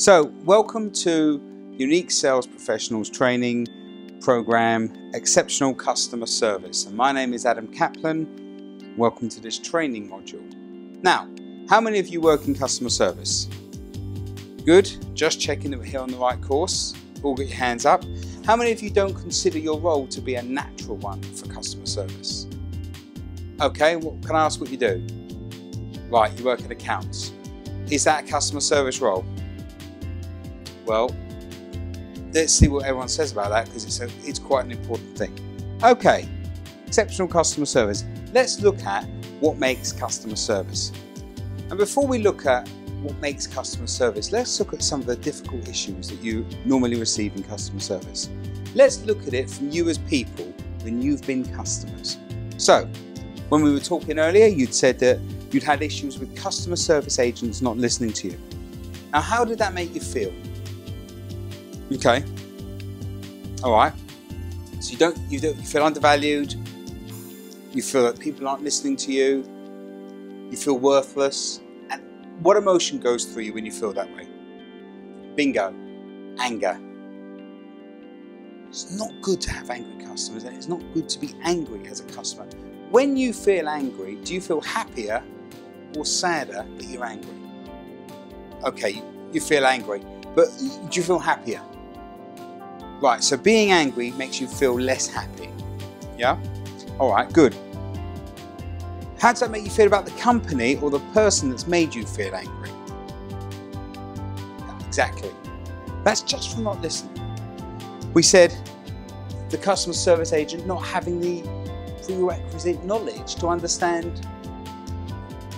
So, welcome to Unique Sales Professionals Training Program, Exceptional Customer Service. And my name is Adam Kaplan. Welcome to this training module. Now, how many of you work in customer service? Good, just checking that we're here on the right course. All get your hands up. How many of you don't consider your role to be a natural one for customer service? Okay, well, can I ask what you do? Right, you work in accounts. Is that a customer service role? Well, let's see what everyone says about that, because it's quite an important thing. Okay, exceptional customer service. Let's look at what makes customer service. And before we look at what makes customer service, let's look at some of the difficult issues that you normally receive in customer service. Let's look at it from you as people when you've been customers. So, when we were talking earlier, you'd said that you'd had issues with customer service agents not listening to you. Now, how did that make you feel? Okay, all right. So you feel undervalued. You feel that people aren't listening to you. You feel worthless. And what emotion goes through you when you feel that way? Bingo, anger. It's not good to have angry customers. It's not good to be angry as a customer. When you feel angry, do you feel happier or sadder that you're angry? Okay, you feel angry, but do you feel happier? Right, so being angry makes you feel less happy. Yeah? All right, good. How does that make you feel about the company or the person that's made you feel angry? Yeah, exactly. That's just from not listening. We said the customer service agent not having the prerequisite knowledge to understand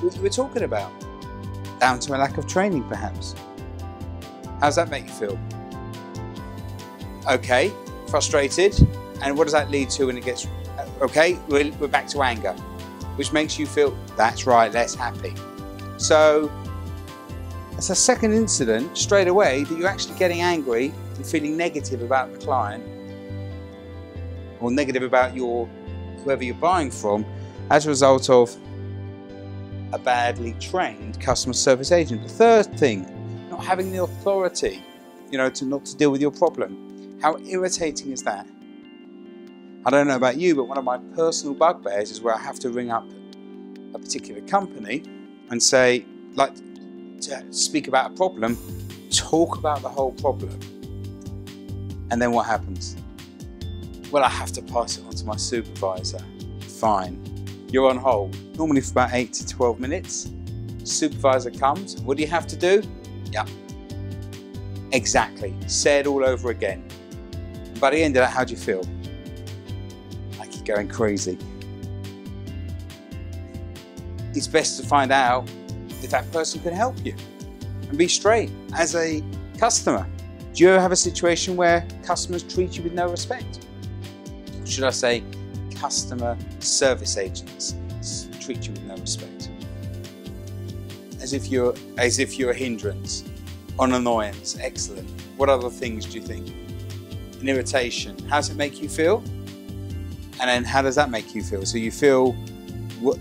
what you were talking about. Down to a lack of training, perhaps. How does that make you feel? Okay, frustrated. And what does that lead to when it gets, okay, we're back to anger, which makes you feel, that's right, less happy. So it's a second incident straight away that you're actually getting angry and feeling negative about the client or negative about whoever you're buying from as a result of a badly trained customer service agent. The third thing, not having the authority, not to deal with your problem. How irritating is that? I don't know about you, but one of my personal bugbears is where I have to ring up a particular company and say, like, to speak about a problem, talk about the whole problem. And then what happens? Well, I have to pass it on to my supervisor. Fine. You're on hold, normally for about 8 to 12 minutes. Supervisor comes, what do you have to do? Yeah. Exactly. Say it all over again. By the end of that, how do you feel? Like you're going crazy. It's best to find out if that person can help you and be straight as a customer. Do you ever have a situation where customers treat you with no respect? Or should I say, customer service agents treat you with no respect? As if you're a hindrance, an annoyance. Excellent. What other things do you think? An irritation. How does it make you feel? And then how does that make you feel? So you feel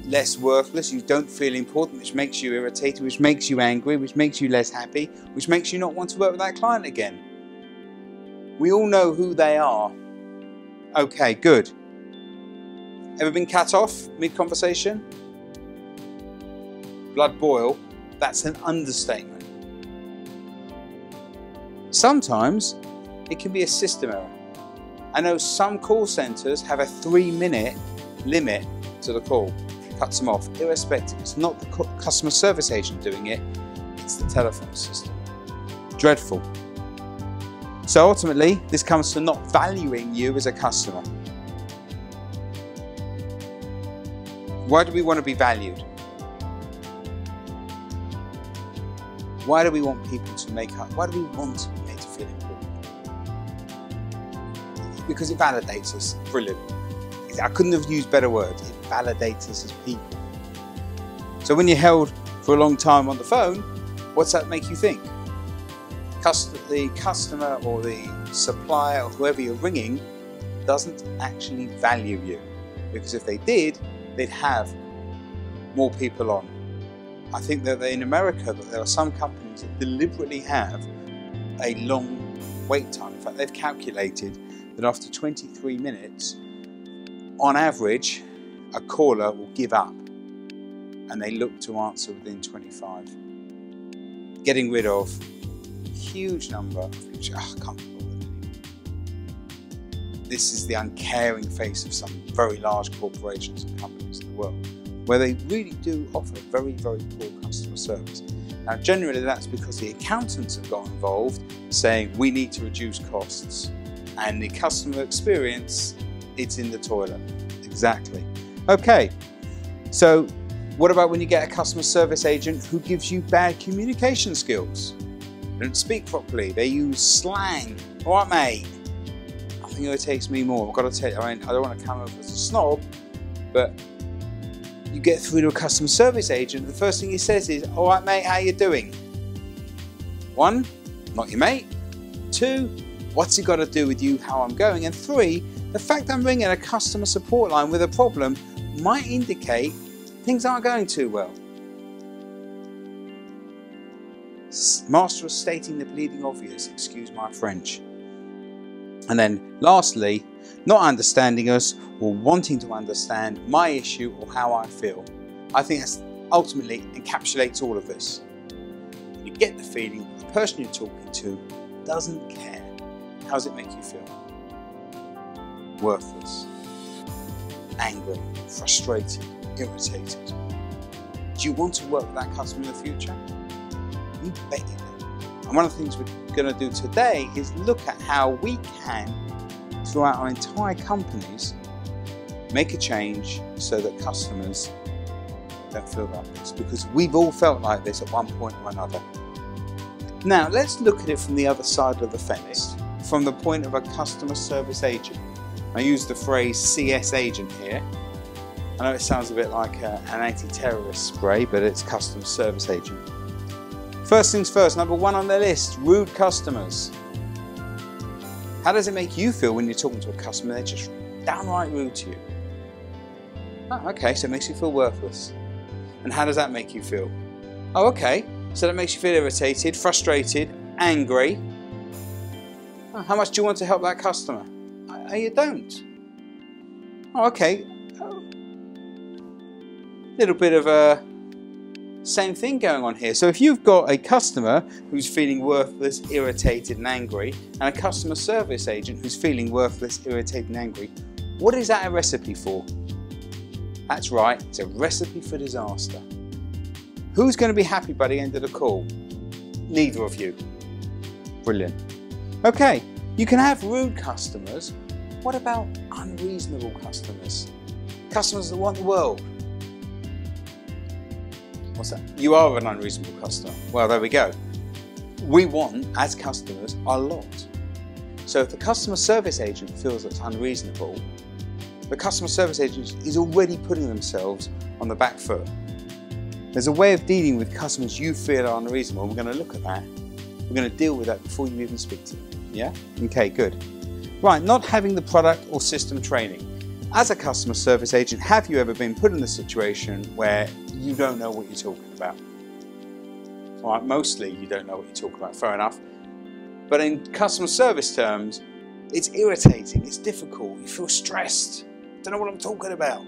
less worthless, you don't feel important, which makes you irritated, which makes you angry, which makes you less happy, which makes you not want to work with that client again. We all know who they are. Okay, good. Ever been cut off mid-conversation? Blood boil? That's an understatement. Sometimes it can be a system error. I know some call centres have a 3-minute limit to the call. Cuts them off, irrespective. It's not the customer service agent doing it, it's the telephone system. Dreadful. So ultimately, this comes to not valuing you as a customer. Why do we want to be valued? Why do we want people to why do we want to be made to feel important? Because it validates us. Brilliant. I couldn't have used better words. It validates us as people. So when you're held for a long time on the phone, what's that make you think? The customer or the supplier or whoever you're ringing doesn't actually value you. Because if they did, they'd have more people on. I think that in America that there are some companies that deliberately have a long wait time. In fact, they've calculated that after 23 minutes, on average, a caller will give up and they look to answer within 25. Getting rid of a huge number of people. I can't be bothered anymore. This is the uncaring face of some very large corporations and companies in the world, where they really do offer very, very poor customer service. Now, generally that's because the accountants have got involved saying we need to reduce costs, and the customer experience, it's in the toilet. Exactly. Okay, so what about when you get a customer service agent who gives you bad communication skills? They don't speak properly, they use slang. All right, mate. Nothing irritates me more. I've got to tell you, I don't want to come over as a snob, but you get through to a customer service agent, the first thing he says is, all right, mate, how you doing? 1, not your mate. 2, what's it got to do with you, how I'm going? And 3, the fact I'm ringing a customer support line with a problem might indicate things aren't going too well. Master of stating the bleeding obvious, excuse my French. And then lastly, not understanding us or wanting to understand my issue or how I feel. I think that ultimately encapsulates all of this. You get the feeling that the person you're talking to doesn't care. How does it make you feel? Worthless, angry, frustrated, irritated. Do you want to work with that customer in the future? You bet you do. And one of the things we're going to do today is look at how we can, throughout our entire companies, make a change so that customers don't feel like this, because we've all felt like this at one point or another. Now let's look at it from the other side of the fence, from the point of a customer service agent. I use the phrase CS agent here. I know it sounds a bit like an anti-terrorist spray, but it's customer service agent. First things first, number 1 on the list, rude customers. How does it make you feel when you're talking to a customer they're just downright rude to you? Oh, okay, so it makes you feel worthless. And how does that make you feel? Oh, okay, so that makes you feel irritated, frustrated, angry. Oh, how much do you want to help that customer? Oh, you don't. Oh, okay. Little bit of a same thing going on here. So if you've got a customer who's feeling worthless, irritated and angry, and a customer service agent who's feeling worthless, irritated and angry, what is that a recipe for? That's right, it's a recipe for disaster. Who's going to be happy by the end of the call? Neither of you. Brilliant. Okay, you can have rude customers. What about unreasonable customers? Customers that want the world. What's that? You are an unreasonable customer. Well, there we go. We want, as customers, a lot. So if the customer service agent feels it's unreasonable, the customer service agent is already putting themselves on the back foot. There's a way of dealing with customers you feel are unreasonable. We're going to look at that. We're going to deal with that before you even speak to them. Yeah? Okay, good. Right, not having the product or system training. As a customer service agent, have you ever been put in a situation where you don't know what you're talking about? All right, mostly you don't know what you're talking about, fair enough. But in customer service terms, it's irritating, it's difficult, you feel stressed. Don't know what I'm talking about.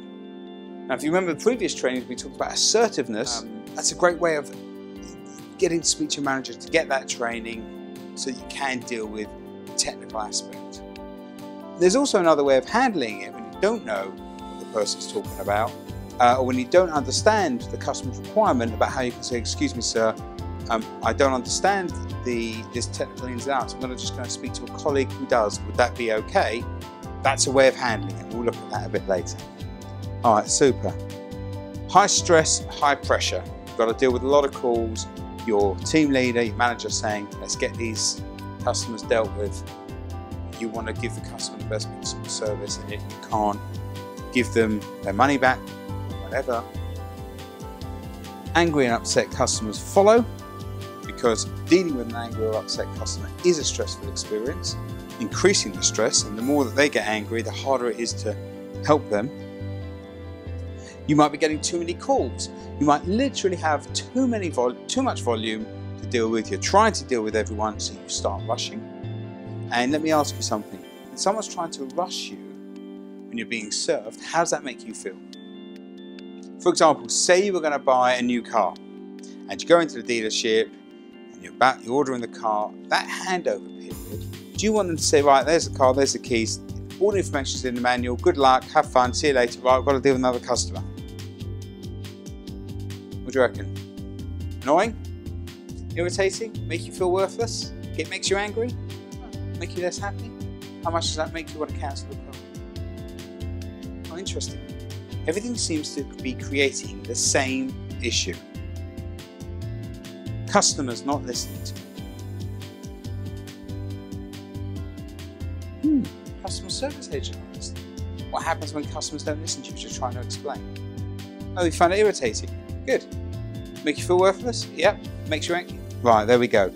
Now, if you remember the previous trainings, we talked about assertiveness. That's a great way of getting to speak to your manager to get that training so that you can deal with the technical aspect. There's also another way of handling it when you don't know what the person's talking about, or when you don't understand the customer's requirement about how you can say, excuse me, sir, I don't understand this technical ins and outs. I'm just going to speak to a colleague who does. Would that be okay? That's a way of handling it. We'll look at that a bit later. All right, super. High stress, high pressure. You've got to deal with a lot of calls. Your team leader, your manager saying, let's get these customers dealt with. You want to give the customer the best possible service, and yet you can't give them their money back, whatever. Angry and upset customers follow, because dealing with an angry or upset customer is a stressful experience, increasing the stress, and the more that they get angry, the harder it is to help them. You might be getting too many calls. You might literally have too much volume to to deal with. You're trying to deal with everyone, so you start rushing. And let me ask you something. When someone's trying to rush you when you're being served, how does that make you feel? For example, say you were going to buy a new car and you go into the dealership and you're ordering the car. That handover period, do you want them to say, right, there's the car, there's the keys, all the information's in the manual, good luck, have fun, see you later, right, I've got to deal with another customer. What do you reckon? Annoying? Irritating? Make you feel worthless? It makes you angry? Make you less happy? How much does that make you want to cancel the car? Oh, interesting. Everything seems to be creating the same issue. Customers not listening to me. Customer service agent not listening. What happens when customers don't listen to you? Just trying to explain. Oh, you find it irritating. Good. Make you feel worthless? Yep. Makes you angry. Right, there we go.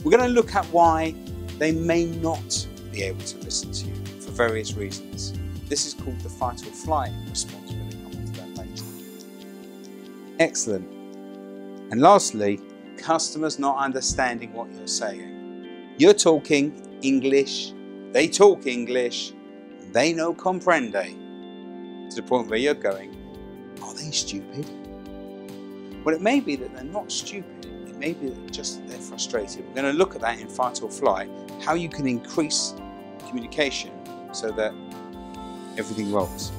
We're going to look at why they may not be able to listen to you for various reasons. This is called the fight or flight response. We're going to come on to that later. Excellent. And lastly, customers not understanding what you're saying. You're talking English, they talk English, and they no comprende. To the point where you're going, are they stupid? Well, it may be that they're not stupid. It may be that just they're frustrated. We're going to look at that in fight or flight, how you can increase communication so that everything rolls.